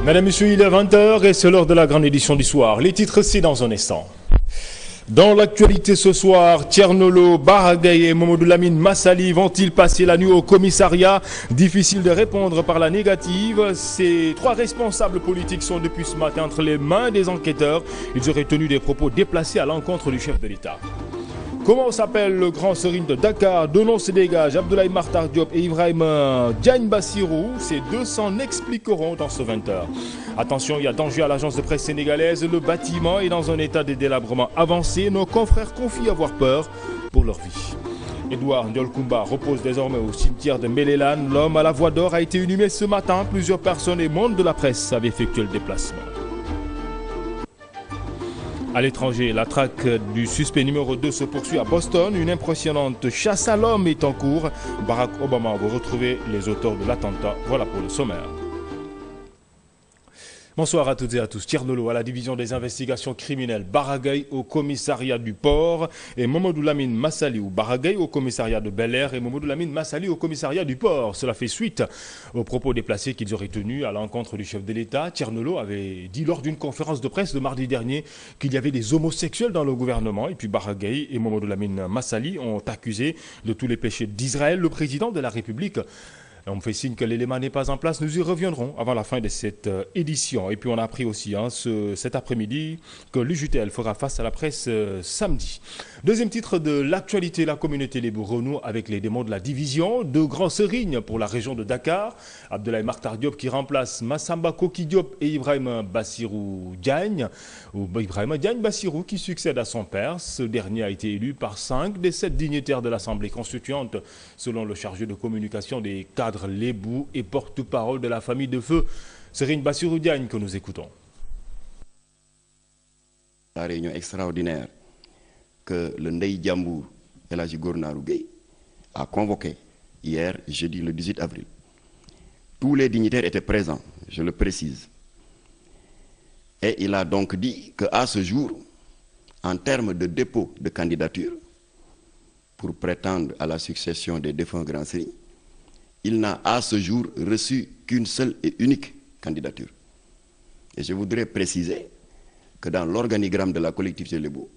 Mesdames, Messieurs, il est 20h et c'est l'heure de la grande édition du soir. Les titres, c'est dans un instant. Dans l'actualité ce soir, Thierno Lo, Baragaye et Mamadou Lamine Massali vont-ils passer la nuit au commissariat? Difficile de répondre par la négative. Ces trois responsables politiques sont depuis ce matin entre les mains des enquêteurs. Ils auraient tenu des propos déplacés à l'encontre du chef de l'État. Comment s'appelle le grand serigne de Dakar? Deux noms se dégagent, Abdoulaye Makhtar Diop et Ibrahima Diagne Bassirou. Ces deux s'en expliqueront dans ce 20h. Attention, il y a danger à l'agence de presse sénégalaise. Le bâtiment est dans un état de délabrement avancé. Nos confrères confient avoir peur pour leur vie. Edouard Ndiolkoumba repose désormais au cimetière de Mbelelan. L'homme à la voix d'or a été inhumé ce matin. Plusieurs personnes et monde de la presse avaient effectué le déplacement. À l'étranger, la traque du suspect numéro 2 se poursuit à Boston. Une impressionnante chasse à l'homme est en cours. Barack Obama va retrouver les auteurs de l'attentat. Voilà pour le sommaire. Bonsoir à toutes et à tous. Thierno Lo à la division des investigations criminelles, Baragaye au commissariat du port et Mamadou Lamine Massali ou Baragaye au commissariat de Bel-Air et Mamadou Lamine Massali au commissariat du port. Cela fait suite aux propos déplacés qu'ils auraient tenus à l'encontre du chef de l'État. Thierno Lo avait dit lors d'une conférence de presse de mardi dernier qu'il y avait des homosexuels dans le gouvernement. Et puis Baragaye et Mamadou Lamine Massali ont accusé de tous les péchés d'Israël le président de la République. On me fait signe que l'élément n'est pas en place. Nous y reviendrons avant la fin de cette édition. Et puis on a appris aussi cet après-midi que l'UJTL fera face à la presse samedi. Deuxième titre de l'actualité, la communauté Lébou renoue avec les démons de la division. Deux grands serignes pour la région de Dakar. Abdoulaye Makhtar Diop qui remplace Massamba Koki Diop et Ibrahima Bassirou Diagne. Ou Ibrahima Diagne Bassirou qui succède à son père. Ce dernier a été élu par 5 des 7 dignitaires de l'Assemblée constituante selon le chargé de communication des cadres Lébou et porte-parole de la famille de feu, Serigne Bassirou Diagne, que nous écoutons. La réunion extraordinaire que le Ndeye Diambour et la Gournarou Gueye a convoquée hier, jeudi le 18 avril. Tous les dignitaires étaient présents, je le précise. Et il a donc dit qu'à ce jour, en termes de dépôt de candidature, pour prétendre à la succession des défunts grands serignes, il n'a à ce jour reçu qu'une seule et unique candidature. Et je voudrais préciser que dans l'organigramme de la collectivité Lébou,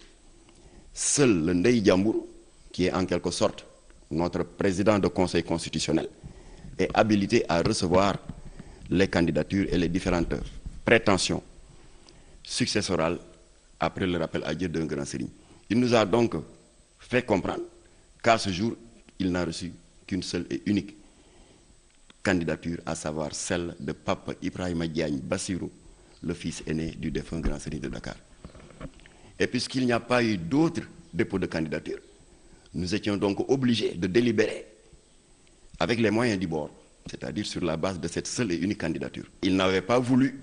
seul le Ndeye Diambour, qui est en quelque sorte notre président de conseil constitutionnel, est habilité à recevoir les candidatures et les différentes prétentions successorales après le rappel à Dieu d'un grand serigne. Il nous a donc fait comprendre qu'à ce jour, il n'a reçu qu'une seule et unique candidature, à savoir celle de Pape Ibrahima Diagne Bassirou, le fils aîné du défunt grand serigne de Dakar. Et puisqu'il n'y a pas eu d'autres dépôts de candidature, nous étions donc obligés de délibérer avec les moyens du bord, c'est-à-dire sur la base de cette seule et unique candidature. Il n'avait pas voulu,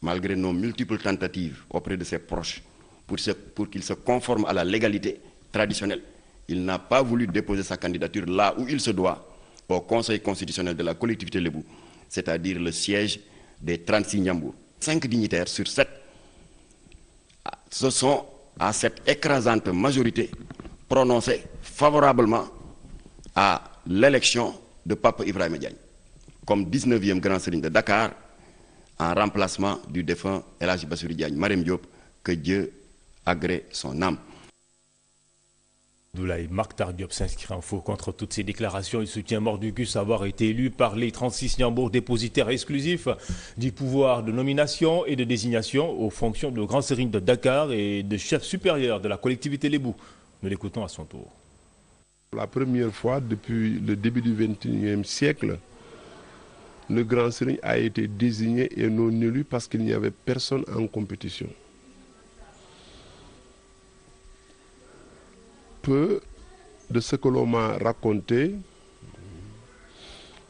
malgré nos multiples tentatives auprès de ses proches, pour qu'il se conforme à la légalité traditionnelle, il n'a pas voulu déposer sa candidature là où il se doit, au Conseil constitutionnel de la collectivité Lébou, c'est-à-dire le siège des 36 Ndiambour. 5 dignitaires sur 7 se sont, à cette écrasante majorité, prononcés favorablement à l'élection de Pape Ibrahima Diagne, comme 19e grand serigne de Dakar, en remplacement du défunt El Hadji Bassirou Diagne Marème Diop, que Dieu agrée son âme. Abdoulaye Makhtar Diop s'inscrit en faux contre toutes ces déclarations. Il soutient mordicus avoir été élu par les 36 Ndiambour, dépositaires exclusifs du pouvoir de nomination et de désignation aux fonctions de grand serigne de Dakar et de chef supérieur de la collectivité Lébou. Nous l'écoutons à son tour. La première fois depuis le début du XXIe siècle, le grand serigne a été désigné et non élu parce qu'il n'y avait personne en compétition. Peu de ce que l'on m'a raconté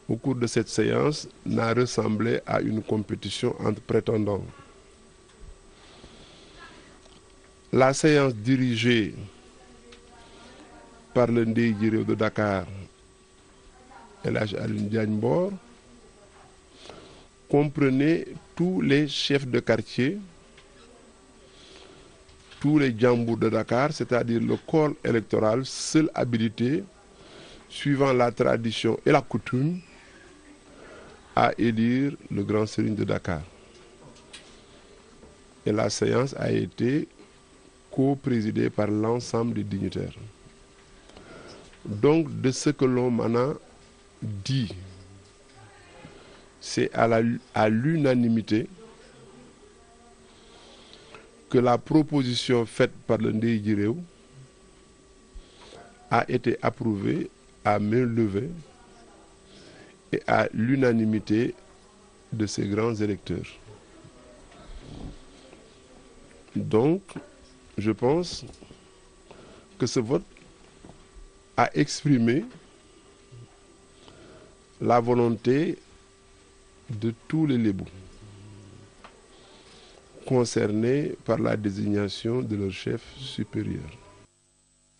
au cours de cette séance n'a ressemblé à une compétition entre prétendants. La séance dirigée par le Ndeye Diambour de Dakar, El Hadji Alioune Diagne Mbor, comprenait tous les chefs de quartier, tous les Ndiambour de Dakar, c'est-à-dire le corps électoral seul habilité, suivant la tradition et la coutume, à élire le grand serigne de Dakar. et la séance a été co-présidée par l'ensemble des dignitaires. Donc, de ce que l'on m'en a dit, c'est à l'unanimité que la proposition faite par le Ndeye Djiréou a été approuvée à main levée et à l'unanimité de ces grands électeurs. Donc, je pense que ce vote a exprimé la volonté de tous les Lébous concernés par la désignation de leur chef supérieur.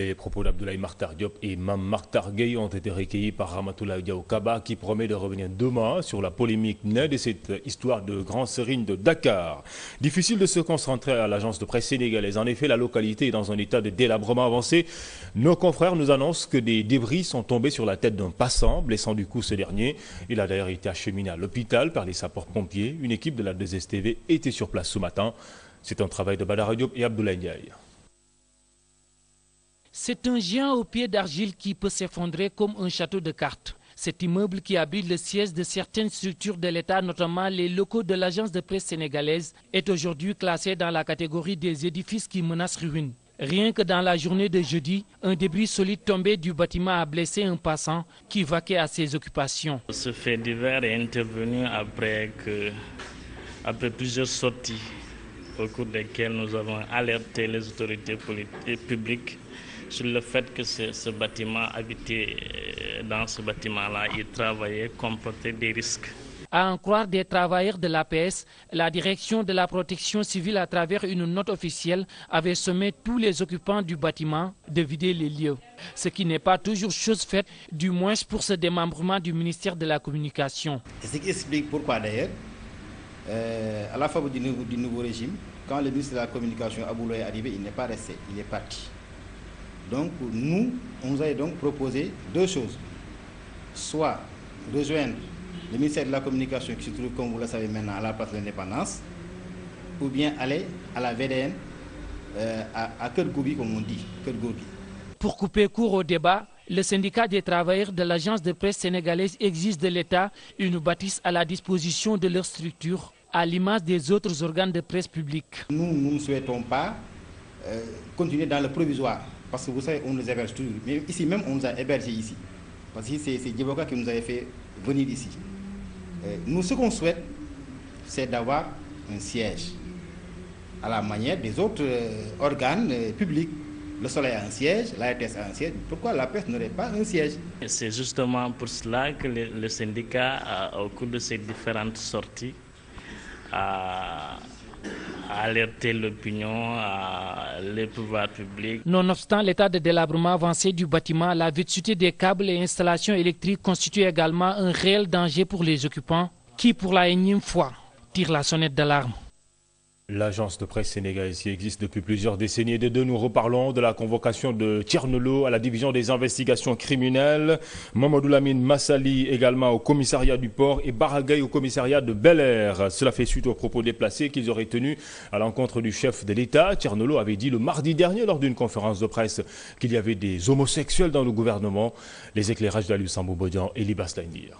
Les propos d'Abdoulaye Makhtar Diop et Mame Makhtar Gueye ont été recueillis par Ramatoulaye Diaw Kaba qui promet de revenir demain sur la polémique née de cette histoire de grand serigne de Dakar. Difficile de se concentrer à l'agence de presse sénégalaise. En effet, la localité est dans un état de délabrement avancé. Nos confrères nous annoncent que des débris sont tombés sur la tête d'un passant, blessant du coup ce dernier. Il a d'ailleurs été acheminé à l'hôpital par les sapeurs-pompiers. Une équipe de la 2STV était sur place ce matin. C'est un travail de Badara Diop et Abdoulaye Ndiaye. C'est un géant au pied d'argile qui peut s'effondrer comme un château de cartes. Cet immeuble qui abrite le siège de certaines structures de l'État, notamment les locaux de l'agence de presse sénégalaise, est aujourd'hui classé dans la catégorie des édifices qui menacent ruine. Rien que dans la journée de jeudi, un débris solide tombé du bâtiment a blessé un passant qui vaquait à ses occupations. Ce fait divers est intervenu après plusieurs sorties au cours desquelles nous avons alerté les autorités publiques sur le fait que ce bâtiment habité, dans ce bâtiment-là, il travaillait, comportait des risques. À en croire des travailleurs de l'APS, la direction de la protection civile, à travers une note officielle, avait sommé tous les occupants du bâtiment de vider les lieux. Ce qui n'est pas toujours chose faite, du moins pour ce démembrement du ministère de la Communication. C'est ce qui explique pourquoi d'ailleurs, à la faveur du nouveau régime, quand le ministre de la Communication Aboulo est arrivé, il n'est pas resté, il est parti. Donc nous, on nous avait donc proposé deux choses. Soit rejoindre le ministère de la Communication qui se trouve, comme vous le savez maintenant, à la place de l'Indépendance, ou bien aller à la VDN, à Kergoubi, comme on dit, Kergoubi. Pour couper court au débat, le syndicat des travailleurs de l'agence de presse sénégalaise exige de l'État une bâtisse à la disposition de leur structure, à l'image des autres organes de presse publics. Nous ne souhaitons pas continuer dans le provisoire. Parce que vous savez, on nous héberge toujours. Mais ici même, on nous a hébergés ici. Parce que c'est Djiboka qui nous avait fait venir ici. Nous, ce qu'on souhaite, c'est d'avoir un siège. À la manière des autres organes publics. Le Soleil a un siège, la RTS a un siège. Pourquoi la presse n'aurait pas un siège? C'est justement pour cela que le syndicat, au cours de ses différentes sorties, a alerter l'opinion, les pouvoirs publics. Nonobstant l'état de délabrement avancé du bâtiment, la vétusté des câbles et installations électriques constitue également un réel danger pour les occupants qui, pour la énième fois, tirent la sonnette d'alarme. L'agence de presse sénégalaise qui existe depuis plusieurs décennies. De deux, nous reparlons de la convocation de Thierno Lo à la division des investigations criminelles, Mamadou Lamine Massali également au commissariat du port et Baragaï au commissariat de Bel-Air. Cela fait suite aux propos déplacés qu'ils auraient tenus à l'encontre du chef de l'État. Thierno Lo avait dit le mardi dernier lors d'une conférence de presse qu'il y avait des homosexuels dans le gouvernement. Les éclairages d'Aliou Sambou Bodian et Libas Laindir.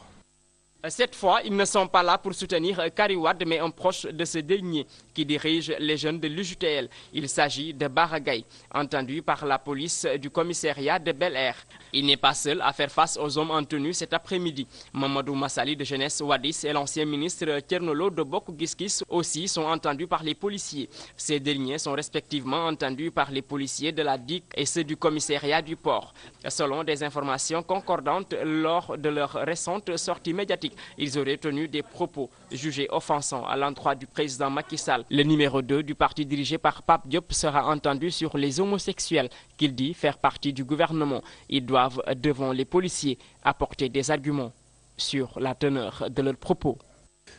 Cette fois, ils ne sont pas là pour soutenir Karim Wade, mais un proche de ce dernier qui dirige les jeunes de l'UJTL. Il s'agit de Baragaï, entendu par la police du commissariat de Bel-Air. Il n'est pas seul à faire face aux hommes en tenue cet après-midi. Mamadou Massali de Jeunesse Wadis et l'ancien ministre Thierno Lo de Bokk Gis Gis aussi sont entendus par les policiers. Ces derniers sont respectivement entendus par les policiers de la DIC et ceux du commissariat du port. Selon des informations concordantes lors de leur récente sortie médiatique, ils auraient tenu des propos jugés offensants à l'endroit du président Macky Sall. Le numéro 2 du parti dirigé par Pape Diop sera entendu sur les homosexuels qu'il dit faire partie du gouvernement. Ils doivent, devant les policiers, apporter des arguments sur la teneur de leurs propos.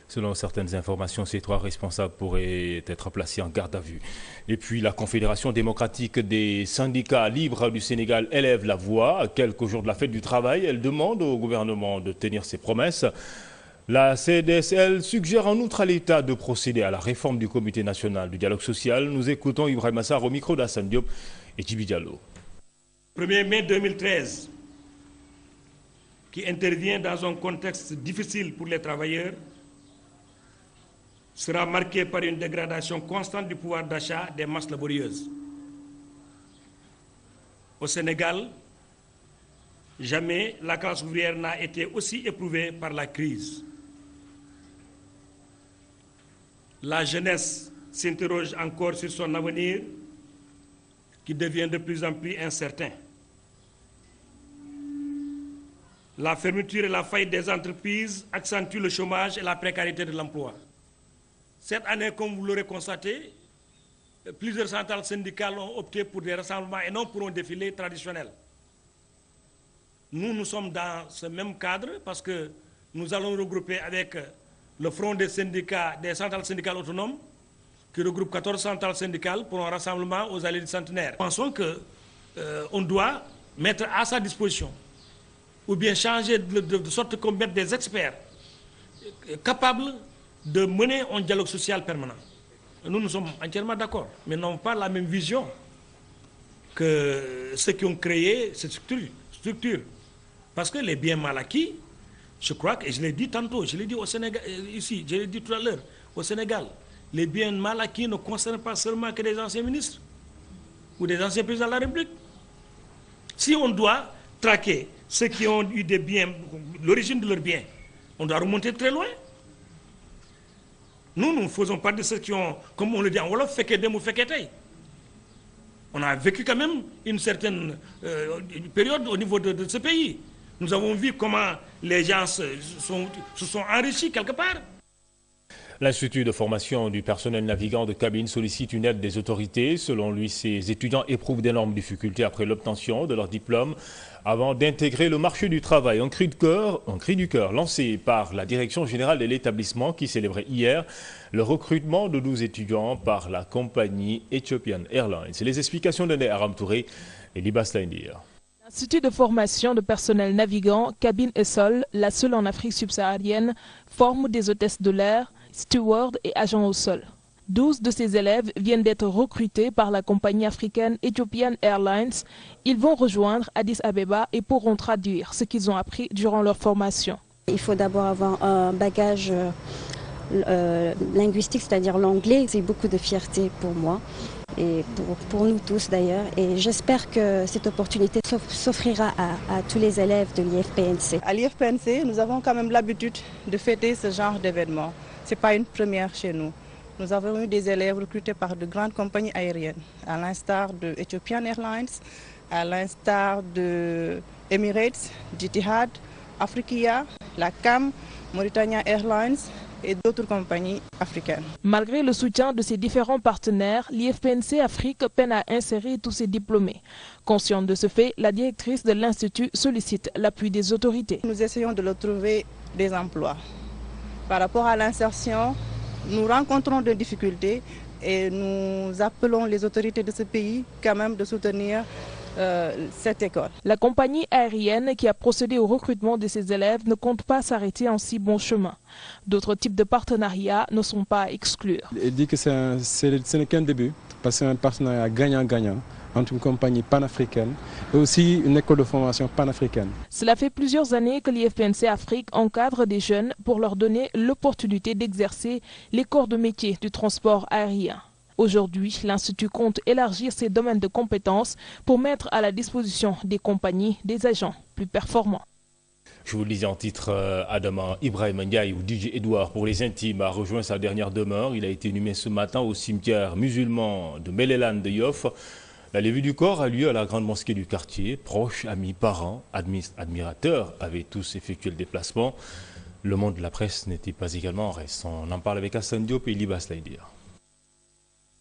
Selon certaines informations, ces trois responsables pourraient être placés en garde à vue. Et puis la Confédération démocratique des syndicats libres du Sénégal élève la voix. À quelques jours de la fête du travail, elle demande au gouvernement de tenir ses promesses. La CDSL suggère en outre à l'État de procéder à la réforme du Comité national du dialogue social. Nous écoutons Ibrahim Assar au micro d'Assane Diop et Djibi Diallo. 1er mai 2013, qui intervient dans un contexte difficile pour les travailleurs, sera marqué par une dégradation constante du pouvoir d'achat des masses laborieuses. Au Sénégal, jamais la classe ouvrière n'a été aussi éprouvée par la crise. La jeunesse s'interroge encore sur son avenir, qui devient de plus en plus incertain. La fermeture et la faillite des entreprises accentuent le chômage et la précarité de l'emploi. Cette année, comme vous l'aurez constaté, plusieurs centrales syndicales ont opté pour des rassemblements et non pour un défilé traditionnel. Nous sommes dans ce même cadre parce que nous allons regrouper avec le Front des syndicats, des centrales syndicales autonomes, qui regroupe 14 centrales syndicales pour un rassemblement aux allées du centenaire. Nous pensons qu'on doit mettre à sa disposition, ou bien changer de sorte qu'on mette des experts capables de mener un dialogue social permanent. Nous sommes entièrement d'accord, mais n'avons pas la même vision que ceux qui ont créé cette structure. Parce que les biens mal acquis, je crois que, et je l'ai dit tantôt, je l'ai dit au Sénégal, ici, je l'ai dit tout à l'heure, au Sénégal, les biens mal acquis ne concernent pas seulement que des anciens ministres ou des anciens présidents de la République. Si on doit traquer ceux qui ont eu des biens, l'origine de leurs biens, on doit remonter très loin. Nous ne faisons pas de ceux qui ont, comme on le dit en Wolof, fait dem ou fait tay. On a vécu quand même une certaine période au niveau de ce pays. Nous avons vu comment les gens se sont enrichis quelque part. L'Institut de formation du personnel navigant de cabine sollicite une aide des autorités. Selon lui, ces étudiants éprouvent d'énormes difficultés après l'obtention de leur diplôme avant d'intégrer le marché du travail. Un cri du cœur lancé par la direction générale de l'établissement qui célébrait hier le recrutement de 12 étudiants par la compagnie Ethiopian Airlines. Les explications données à Aram Touré et Libas Laindir. L'Institut de formation de personnel navigant, cabine et sol, la seule en Afrique subsaharienne, forme des hôtesses de l'air, stewards et agents au sol. 12 de ces élèves viennent d'être recrutés par la compagnie africaine Ethiopian Airlines. Ils vont rejoindre Addis Abeba et pourront traduire ce qu'ils ont appris durant leur formation. Il faut d'abord avoir un bagage linguistique, c'est-à-dire l'anglais. C'est beaucoup de fierté pour moi et pour nous tous d'ailleurs. Et j'espère que cette opportunité s'offrira à tous les élèves de l'IFPNC. À l'IFPNC, nous avons quand même l'habitude de fêter ce genre d'événement. Ce n'est pas une première chez nous. Nous avons eu des élèves recrutés par de grandes compagnies aériennes, à l'instar de Ethiopian Airlines, à l'instar de Emirates, d'Etihad, Afrikia, la CAM, Mauritania Airlines et d'autres compagnies africaines. Malgré le soutien de ses différents partenaires, l'IFPNC Afrique peine à insérer tous ses diplômés. Consciente de ce fait, la directrice de l'Institut sollicite l'appui des autorités. Nous essayons de leur trouver des emplois. Par rapport à l'insertion, nous rencontrons des difficultés et nous appelons les autorités de ce pays quand même de soutenir cette école. La compagnie aérienne qui a procédé au recrutement de ses élèves ne compte pas s'arrêter en si bon chemin. D'autres types de partenariats ne sont pas à exclure. Il dit que ce n'est qu'un début, parce que c'est un partenariat gagnant-gagnant entre une compagnie panafricaine et aussi une école de formation panafricaine. Cela fait plusieurs années que l'IFPNC Afrique encadre des jeunes pour leur donner l'opportunité d'exercer les corps de métier du transport aérien. Aujourd'hui, l'Institut compte élargir ses domaines de compétences pour mettre à la disposition des compagnies des agents plus performants. Je vous le disais en titre, Adama Ibrahim Ndiaye ou DJ Edouard pour les intimes a rejoint sa dernière demeure. Il a été inhumé ce matin au cimetière musulman de Melelan de Yoff. La levée du corps a lieu à la grande mosquée du quartier. Proches, amis, parents, admirateurs avaient tous effectué le déplacement. Le monde de la presse n'était pas également en reste. On en parle avec Assane Diop et Libas Laïdir.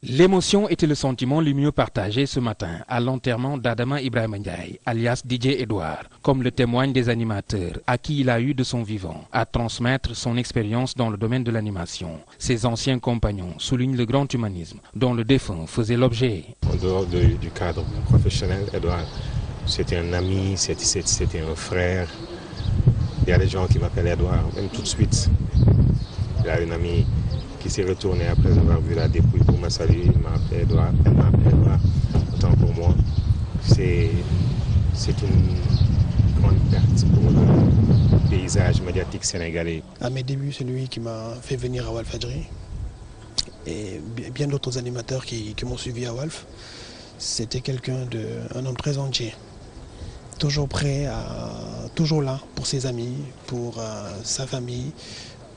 L'émotion était le sentiment le mieux partagé ce matin à l'enterrement d'Adama Ibrahim Ndiaye, alias DJ Edouard, comme le témoignent des animateurs à qui il a eu de son vivant à transmettre son expérience dans le domaine de l'animation. Ses anciens compagnons soulignent le grand humanisme dont le défunt faisait l'objet. En dehors du cadre professionnel, Edouard, c'était un ami, c'était un frère. Il y a des gens qui m'appellent Edouard, même tout de suite. Il y a une amie qui s'est retournée après avoir vu la dépouille pour me saluer. Il m'a appelé Edouard, elle m'a appelé Edouard. Autant pour moi, c'est une grande perte pour le paysage médiatique sénégalais. À mes débuts, c'est lui qui m'a fait venir à Walfadjri. Et bien d'autres animateurs qui m'ont suivi à Walf. C'était un homme très entier. Toujours prêt, toujours là pour ses amis, pour sa famille,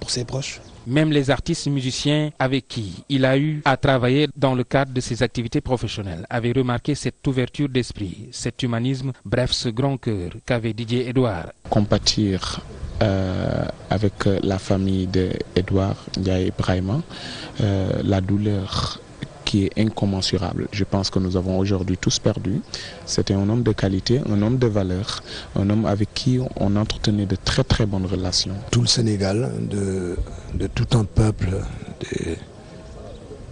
pour ses proches. Même les artistes musiciens avec qui il a eu à travailler dans le cadre de ses activités professionnelles avaient remarqué cette ouverture d'esprit, cet humanisme, bref ce grand cœur qu'avait Didier Edouard. Compatir avec la famille d'Edouard Ndiaye Ibrahima, la douleur qui est incommensurable. Je pense que nous avons aujourd'hui tous perdu. C'était un homme de qualité, un homme de valeur, un homme avec qui on entretenait de très très bonnes relations. Tout le Sénégal, de tout un peuple,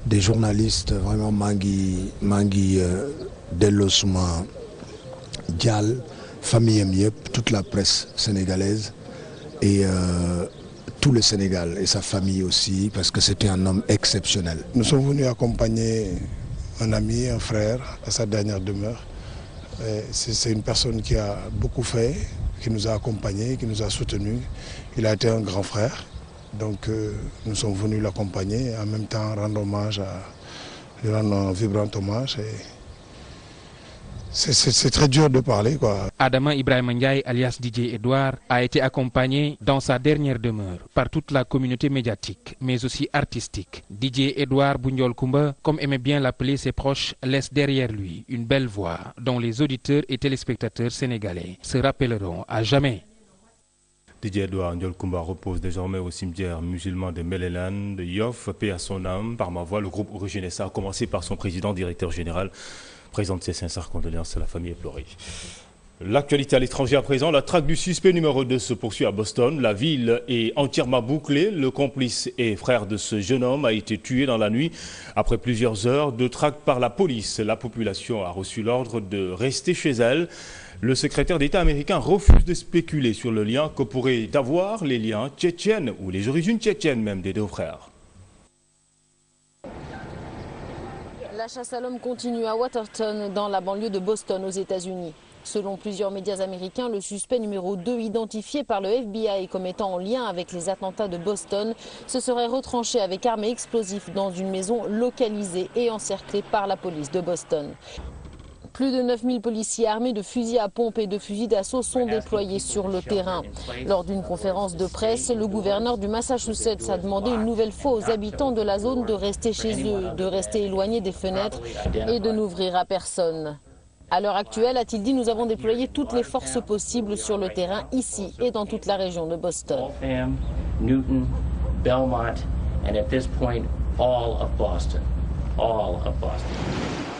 des journalistes, vraiment Mangui Delosuma, Dial, famille Miep, toute la presse sénégalaise et tout le Sénégal et sa famille aussi, parce que c'était un homme exceptionnel. Nous sommes venus accompagner un ami, un frère, à sa dernière demeure. C'est une personne qui a beaucoup fait, qui nous a accompagnés, qui nous a soutenus. Il a été un grand frère, donc nous sommes venus l'accompagner et en même temps rendre un vibrant hommage. C'est très dur de parler, quoi. Adama Ibrahima Ndiaye, alias Didier Edouard, a été accompagné dans sa dernière demeure par toute la communauté médiatique, mais aussi artistique. Didier Edouard Bundiol Kumba, comme aimait bien l'appeler ses proches, laisse derrière lui une belle voix dont les auditeurs et téléspectateurs sénégalais se rappelleront à jamais. Didier Edouard Ndiol Kumba repose désormais au cimetière musulman de Melelan, de Yoff, paix à son âme. Par ma voix, le groupe Origine SA, a commencé par son président, directeur général, présente ses sincères condoléances à la famille éplorée. L'actualité à l'étranger à présent, la traque du suspect numéro 2 se poursuit à Boston. La ville est entièrement bouclée. Le complice et frère de ce jeune homme a été tué dans la nuit après plusieurs heures de traque par la police. La population a reçu l'ordre de rester chez elle. Le secrétaire d'État américain refuse de spéculer sur le lien que pourraient avoir les liens tchétchènes ou les origines tchétchènes même des deux frères. La chasse à l'homme continue à Watertown, dans la banlieue de Boston, aux États-Unis. Selon plusieurs médias américains, le suspect numéro 2, identifié par le FBI comme étant en lien avec les attentats de Boston, se serait retranché avec armes et explosifs dans une maison localisée et encerclée par la police de Boston. Plus de 9000 policiers armés de fusils à pompe et de fusils d'assaut sont déployés sur le terrain. Lors d'une conférence de presse, le gouverneur du Massachusetts a demandé une nouvelle fois aux habitants de la zone de rester chez eux, de rester éloignés des fenêtres et de n'ouvrir à personne. À l'heure actuelle, a-t-il dit, nous avons déployé toutes les forces possibles sur le terrain, ici et dans toute la région de Boston. Newton, Belmont, and at this point, all of Boston.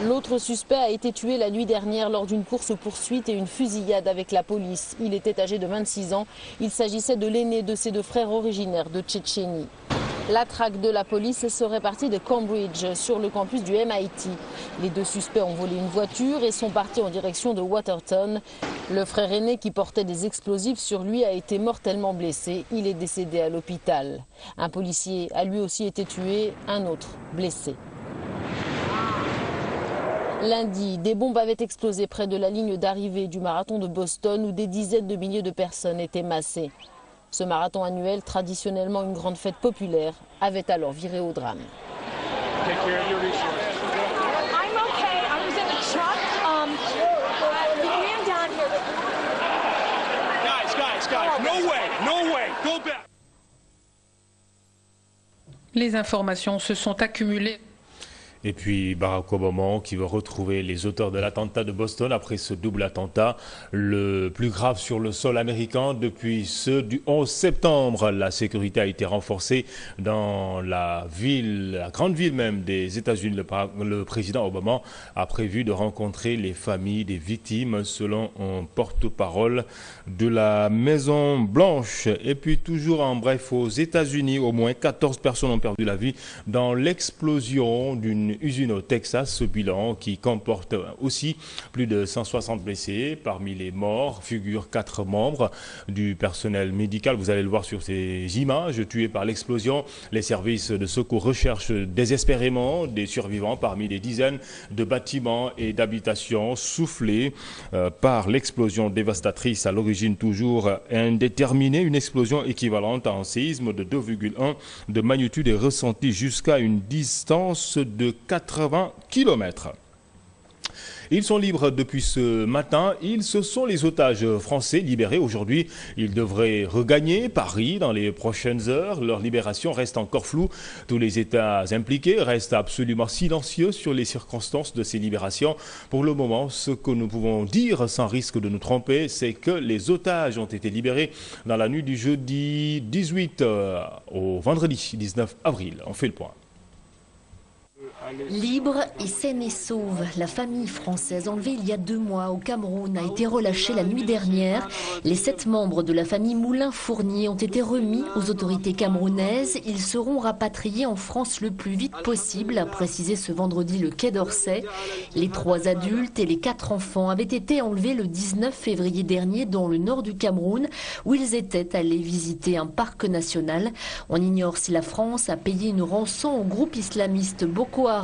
L'autre suspect a été tué la nuit dernière lors d'une course-poursuite et une fusillade avec la police. Il était âgé de 26 ans. Il s'agissait de l'aîné de ses deux frères originaires de Tchétchénie. La traque de la police serait partie de Cambridge, sur le campus du MIT. Les deux suspects ont volé une voiture et sont partis en direction de Watertown. Le frère aîné qui portait des explosifs sur lui a été mortellement blessé. Il est décédé à l'hôpital. Un policier a lui aussi été tué, un autre blessé. Lundi, des bombes avaient explosé près de la ligne d'arrivée du marathon de Boston où des dizaines de milliers de personnes étaient massées. Ce marathon annuel, traditionnellement une grande fête populaire, avait alors viré au drame. Les informations se sont accumulées. Et puis Barack Obama qui veut retrouver les auteurs de l'attentat de Boston après ce double attentat, le plus grave sur le sol américain depuis ceux du 11 septembre. La sécurité a été renforcée dans la ville, la grande ville même des États-Unis. Le président Obama a prévu de rencontrer les familles des victimes selon un porte-parole de la Maison Blanche. Et puis toujours en bref, aux États-Unis, au moins 14 personnes ont perdu la vie dans l'explosion d'une une usine au Texas. Ce bilan qui comporte aussi plus de 160 blessés. Parmi les morts figurent 4 membres du personnel médical. Vous allez le voir sur ces images, tués par l'explosion. Les services de secours recherchent désespérément des survivants parmi les dizaines de bâtiments et d'habitations soufflés par l'explosion dévastatrice à l'origine toujours indéterminée. Une explosion équivalente à un séisme de 2,1 de magnitude est ressentie jusqu'à une distance de 80 km. Ils sont libres depuis ce matin. Ce sont les otages français libérés aujourd'hui. Ils devraient regagner Paris dans les prochaines heures. Leur libération reste encore floue. Tous les États impliqués restent absolument silencieux sur les circonstances de ces libérations. Pour le moment, ce que nous pouvons dire sans risque de nous tromper, c'est que les otages ont été libérés dans la nuit du jeudi 18 au vendredi 19 avril. On fait le point. Libre et saine et sauve, la famille française enlevée il y a 2 mois au Cameroun a été relâchée la nuit dernière. Les 7 membres de la famille Moulin-Fournier ont été remis aux autorités camerounaises. Ils seront rapatriés en France le plus vite possible, a précisé ce vendredi le Quai d'Orsay. Les 3 adultes et les 4 enfants avaient été enlevés le 19 février dernier dans le nord du Cameroun, où ils étaient allés visiter un parc national. On ignore si la France a payé une rançon au groupe islamiste Boko Haram.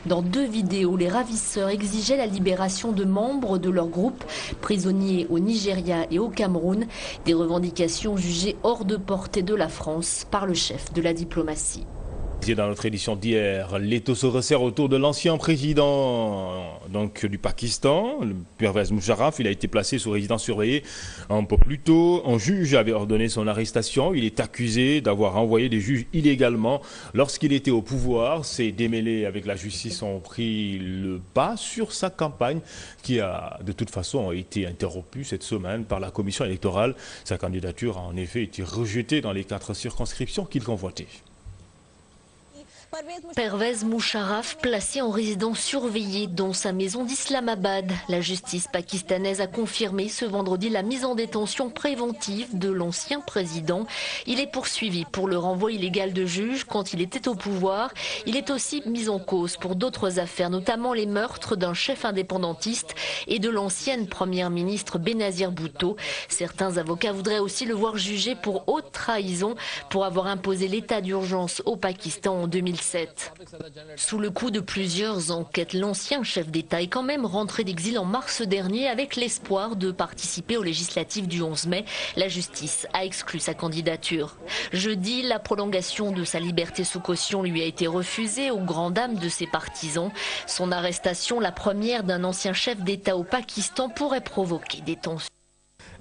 Dans 2 vidéos, les ravisseurs exigeaient la libération de membres de leur groupe, prisonniers au Nigeria et au Cameroun, des revendications jugées hors de portée de la France par le chef de la diplomatie. Dans notre édition d'hier, l'étau se resserre autour de l'ancien président du Pakistan, Pervez Musharraf. Il a été placé sous résidence surveillée un peu plus tôt. Un juge avait ordonné son arrestation. Il est accusé d'avoir envoyé des juges illégalement lorsqu'il était au pouvoir. Ses démêlés avec la justice ont pris le pas sur sa campagne qui a de toute façon été interrompue cette semaine par la commission électorale. Sa candidature a en effet été rejetée dans les 4 circonscriptions qu'il convoitait. Pervez Musharraf placé en résidence surveillée dans sa maison d'Islamabad. La justice pakistanaise a confirmé ce vendredi la mise en détention préventive de l'ancien président. Il est poursuivi pour le renvoi illégal de juges quand il était au pouvoir. Il est aussi mis en cause pour d'autres affaires, notamment les meurtres d'un chef indépendantiste et de l'ancienne première ministre Benazir Bhutto. Certains avocats voudraient aussi le voir jugé pour haute trahison pour avoir imposé l'état d'urgence au Pakistan en 2007. Sous le coup de plusieurs enquêtes, l'ancien chef d'État est quand même rentré d'exil en mars dernier avec l'espoir de participer aux législatives du 11 mai. La justice a exclu sa candidature. Jeudi, la prolongation de sa liberté sous caution lui a été refusée aux grandes dames de ses partisans. Son arrestation, la première d'un ancien chef d'État au Pakistan, pourrait provoquer des tensions.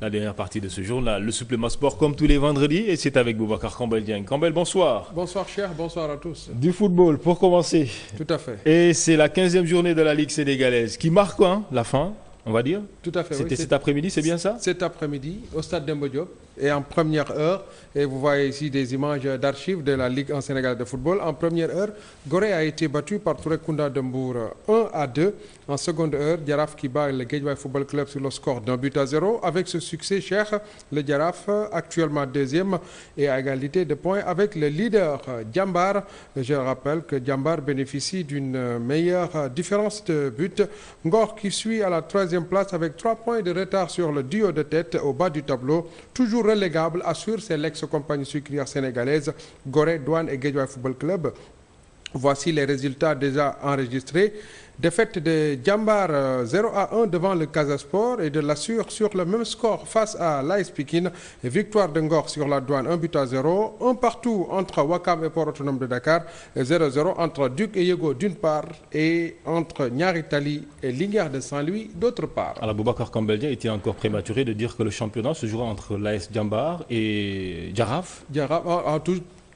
La dernière partie de ce journal, le supplément sport comme tous les vendredis, et c'est avec Boubacar Campbell-Dieng. Campbell, bonsoir. Bonsoir cher, bonsoir à tous. Du football pour commencer. Tout à fait. Et c'est la 15e journée de la Ligue sénégalaise qui marque la fin, on va dire. Tout à fait. C'était cet après-midi, c'est bien ça? Cet après-midi, au stade Demba Diop, et en première heure, et vous voyez ici des images d'archives de la Ligue en Sénégal de football. En première heure, Gorée a été battu par Touré Kunda de Mbour 1-2. En seconde heure, Djaraf qui bat le Guédiawaye Football Club sur le score d'1-0. Avec ce succès, Cheikh, le Djaraf, actuellement 2e, et à égalité de points avec le leader Djambar. Je rappelle que Djambar bénéficie d'une meilleure différence de but. Ngor qui suit à la 3e place avec 3 points de retard sur le duo de tête au bas du tableau. Toujours relégable, assure c'est l'ex-compagnie sucrière sénégalaise Gorée, Douane et Guédiawaye Football Club. Voici les résultats déjà enregistrés. Défaite de Djambar 0-1 devant le Casasport et de l'Assur sur le même score face à l'AS Pikine. Victoire de Ngor sur la Douane 1-0. Un partout entre Wakam et Port Autonome de Dakar. 0-0 entre Duc et Yego d'une part et entre Niary Tally et Linguère de Saint-Louis d'autre part. Alors Boubacar Campbell-Dieng était encore prématuré de dire que le championnat se jouera entre l'AS Djambar et Djaraf.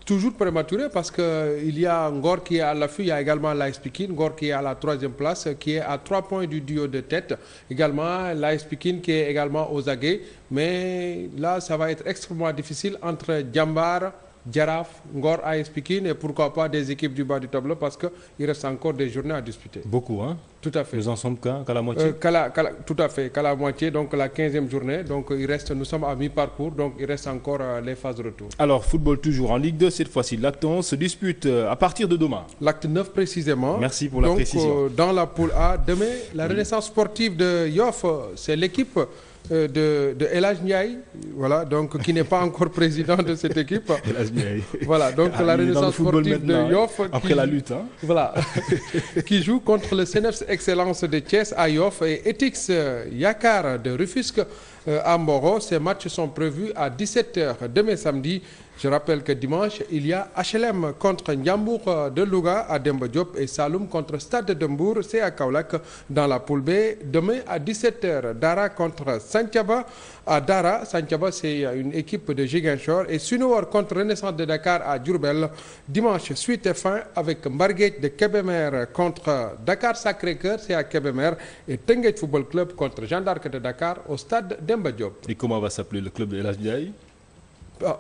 Toujours prématuré parce qu'il y a Ngor qui est à l'affût, il y a également l'AS Pikine, Ngor qui est à la 3e place, qui est à 3 points du duo de tête. Également l'AS Pikine qui est également aux aguets. Mais là, ça va être extrêmement difficile entre Djambar Jaraaf, Ngor AS Pikine et pourquoi pas des équipes du bas du tableau parce qu'il reste encore des journées à disputer. Beaucoup, hein? Tout à fait. Nous en sommes qu'à la moitié? Tout à fait, qu'à la moitié, donc la 15e journée. Donc nous sommes à mi-parcours, donc il reste encore les phases de retour. Alors, football toujours en Ligue 2, cette fois-ci, l'acte 11 se dispute à partir de demain. L'acte 9 précisément. Merci pour la précision. Dans la poule A, demain, la Renaissance sportive de Yoff, c'est l'équipe de El Hadj Ndiaye, voilà, donc qui n'est pas encore président de cette équipe. El Hadj Ndiaye. Voilà, donc la Renaissance sportive de Yoff. Après la lutte, hein. Voilà, qui joue contre le CNEPS Excellence de Thiès à Yoff et Etix Yakar de Rufisque à Mboro. Ces matchs sont prévus à 17h demain samedi. Je rappelle que dimanche, il y a HLM contre Ndiambour de Louga à Demba Diop et Saloum contre Stade de Mbour, c'est à Kaolack dans la poule B. Demain à 17h, Dara contre Santhiaba à Dara. Santhiaba, c'est une équipe de Ziguinchor. Et Sunuor contre Renaissance de Dakar à Diourbel. Dimanche, suite et fin avec Mbarguet de Kébémer contre Dakar Sacré-Cœur, c'est à Kébémer. Et Tenguet Football Club contre Jeanne d'Arc de Dakar au Stade Demba Diop. Et comment va s'appeler le club de El Hadj Ndiaye?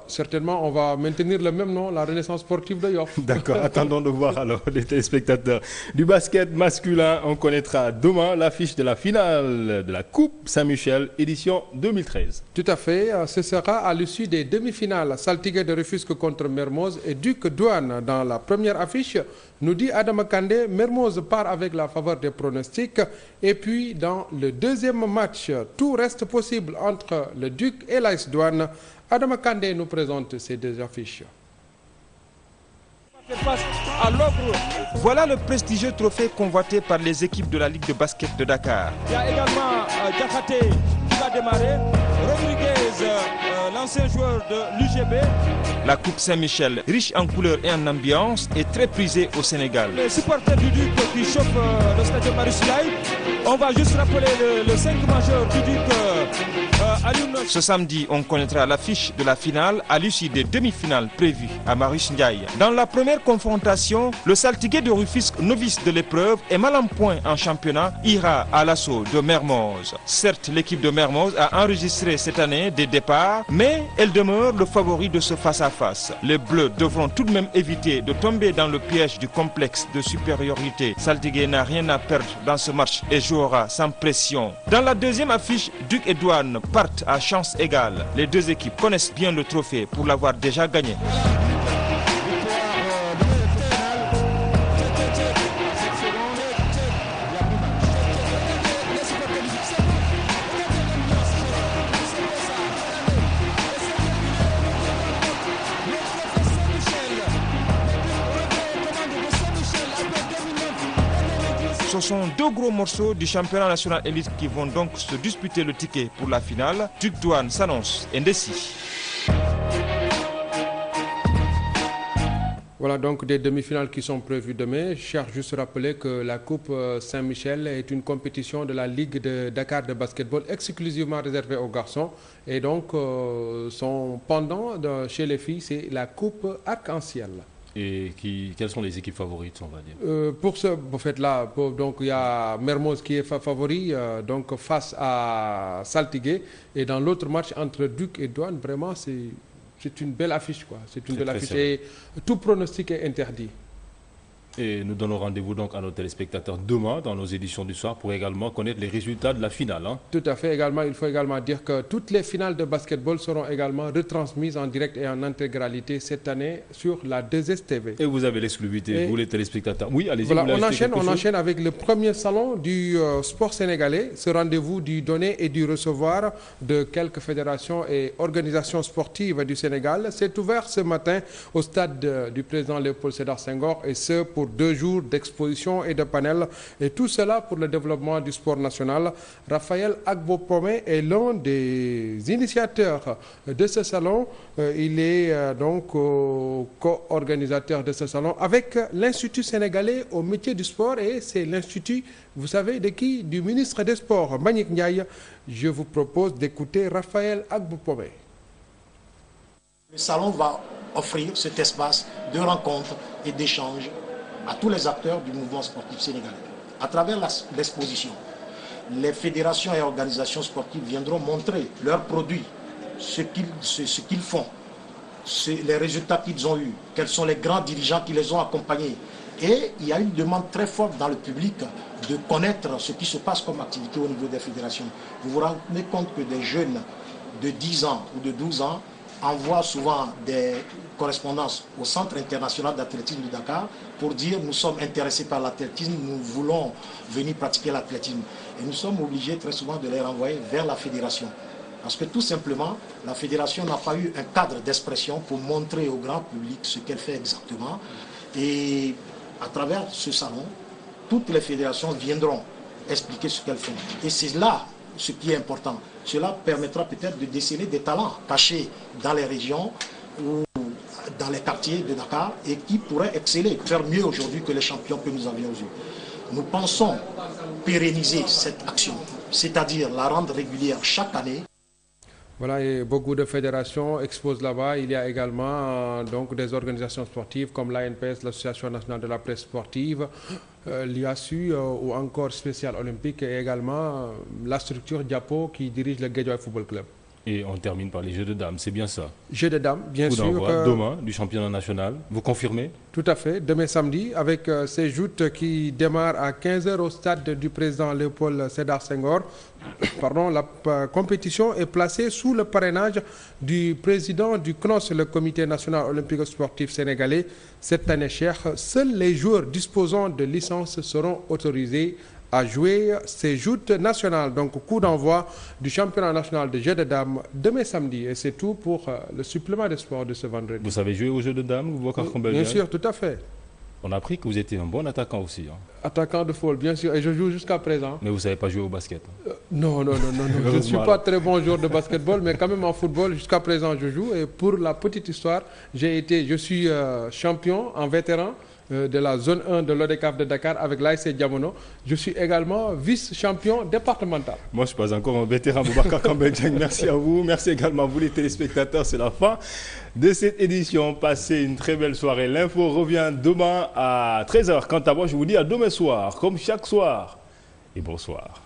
Certainement, on va maintenir le même nom, la Renaissance sportive de Yoff. D'accord, attendons de voir alors les téléspectateurs. Du basket masculin, on connaîtra demain l'affiche de la finale de la Coupe Saint-Michel, édition 2013. Tout à fait, ce sera à l'issue des demi-finales. Saltigué de Rufisque contre Mermoz et Duc Douane dans la première affiche. Nous dit Adama Kandé, Mermoz part avec la faveur des pronostics. Et puis dans le deuxième match, tout reste possible entre le Duc et l'AS Douane. Adama Kandé nous présente ces deux affiches. Voilà le prestigieux trophée convoité par les équipes de la Ligue de basket de Dakar. Il y a également Diakhaté qui va démarrer, Rodriguez, l'ancien joueur de l'UGB. La Coupe Saint-Michel, riche en couleurs et en ambiance, est très prisée au Sénégal. Les supporters du Duc qui chauffent le stade Marius-Ndiaye. On va juste rappeler le 5 majeur du Duc. Ce samedi, on connaîtra l'affiche de la finale à l'issue des demi-finales prévues à Marius-Ndiaye. Dans la première confrontation, le Saltigué de Rufisque, novice de l'épreuve et mal en point en championnat, ira à l'assaut de Mermoz. Certes, l'équipe de Mermoz a enregistré cette année des départs, mais elle demeure le favori de ce face-à-face. Les Bleus devront tout de même éviter de tomber dans le piège du complexe de supériorité. Saltigué n'a rien à perdre dans ce match et jouera sans pression. Dans la deuxième affiche, Duc et Douane partent à chance égale. Les deux équipes connaissent bien le trophée pour l'avoir déjà gagné. Ce sont deux gros morceaux du championnat national élite qui vont donc se disputer le ticket pour la finale. Duc Douane s'annonce indécis. Voilà donc des demi-finales qui sont prévues demain. Je cherche juste à rappeler que la Coupe Saint-Michel est une compétition de la Ligue de Dakar de basketball exclusivement réservée aux garçons. Et donc son pendant chez les filles, c'est la Coupe Arc-en-Ciel. Et quelles sont les équipes favorites, on va dire? Pour ce fait-là, donc il y a Mermoz qui est favori donc face à Saltigué. Et dans l'autre match entre Duc et Douane, vraiment c'est une belle affiche, quoi. C'est une belle affiche et tout pronostic est interdit. Et nous donnons rendez-vous donc à nos téléspectateurs demain dans nos éditions du soir pour également connaître les résultats de la finale. Hein. Tout à fait. Également, il faut également dire que toutes les finales de basketball seront également retransmises en direct et en intégralité cette année sur la 2STV. Et vous avez l'exclusivité, vous les téléspectateurs. Oui, allez-y. Voilà, on enchaîne avec le premier salon du sport sénégalais. Ce rendez-vous du donner et du recevoir de quelques fédérations et organisations sportives du Sénégal s'est ouvert ce matin au stade du président Léopold Sédar Senghor et ce pour 2 jours d'exposition et de panel. Et tout cela pour le développement du sport national. Raphaël Agbo-Pomé est l'un des initiateurs de ce salon. Il est donc co-organisateur de ce salon avec l'Institut sénégalais au métier du sport. Et c'est l'Institut, vous savez de qui? Du ministre des Sports, Mbagnick Ndiaye. Je vous propose d'écouter Raphaël Agbo-Pomé. Le salon va offrir cet espace de rencontre et d'échange à tous les acteurs du mouvement sportif sénégalais. À travers l'exposition, les fédérations et organisations sportives viendront montrer leurs produits, ce qu'ils font, les résultats qu'ils ont eus, quels sont les grands dirigeants qui les ont accompagnés. Et il y a une demande très forte dans le public de connaître ce qui se passe comme activité au niveau des fédérations. Vous vous rendez compte que des jeunes de 10 ans ou de 12 ans envoient souvent des correspondances au Centre international d'athlétisme de Dakar pour dire nous sommes intéressés par l'athlétisme, nous voulons venir pratiquer l'athlétisme. Et nous sommes obligés très souvent de les renvoyer vers la fédération. Parce que tout simplement, la fédération n'a pas eu un cadre d'expression pour montrer au grand public ce qu'elle fait exactement. Et à travers ce salon, toutes les fédérations viendront expliquer ce qu'elles font. Et c'est là ce qui est important. Cela permettra peut-être de déceler des talents cachés dans les régions ou dans les quartiers de Dakar et qui pourraient exceller, faire mieux aujourd'hui que les champions que nous avions eus. Nous pensons pérenniser cette action, c'est-à-dire la rendre régulière chaque année. Voilà, et beaucoup de fédérations exposent là-bas. Il y a également donc des organisations sportives comme l'ANPS, l'Association nationale de la presse sportive, l'IASU ou encore Spécial Olympique et également la structure Diapo qui dirige le Guédiawaye Football Club. Et on termine par les Jeux de dames, c'est bien ça? Jeux de dames, bien sûr. Demain, du championnat national. Vous confirmez? Tout à fait. Demain samedi, avec ces joutes qui démarrent à 15 h au stade du président Léopold Sédar Senghor. Pardon, la compétition est placée sous le parrainage du président du CNOS, le Comité national olympique sportif sénégalais. Cette année, cher, seuls les joueurs disposant de licence seront autorisés à jouer ces joutes nationales. Donc, coup d'envoi du championnat national de jeux de dames demain samedi. Et c'est tout pour le supplément de sport de ce vendredi. Vous savez jouer aux jeux de dames, Boubacar Kambel? Bien sûr, tout à fait. On a appris que vous étiez un bon attaquant aussi. Hein. Attaquant de football, bien sûr. Et je joue jusqu'à présent. Mais vous ne savez pas jouer au basket? Non. Je ne suis pas très bon joueur de basketball, mais quand même en football, jusqu'à présent, je joue. Et pour la petite histoire, je suis champion en vétéran de la zone 1 de l'ODCAV de Dakar avec l'ASC Diamono. Je suis également vice-champion départemental. Moi, je ne suis pas encore un vétéran, Boubacar Kambel. Merci à vous. Merci également à vous, les téléspectateurs. C'est la fin de cette édition. Passez une très belle soirée. L'info revient demain à 13 h. Quant à moi, je vous dis à demain soir, comme chaque soir. Et bonsoir.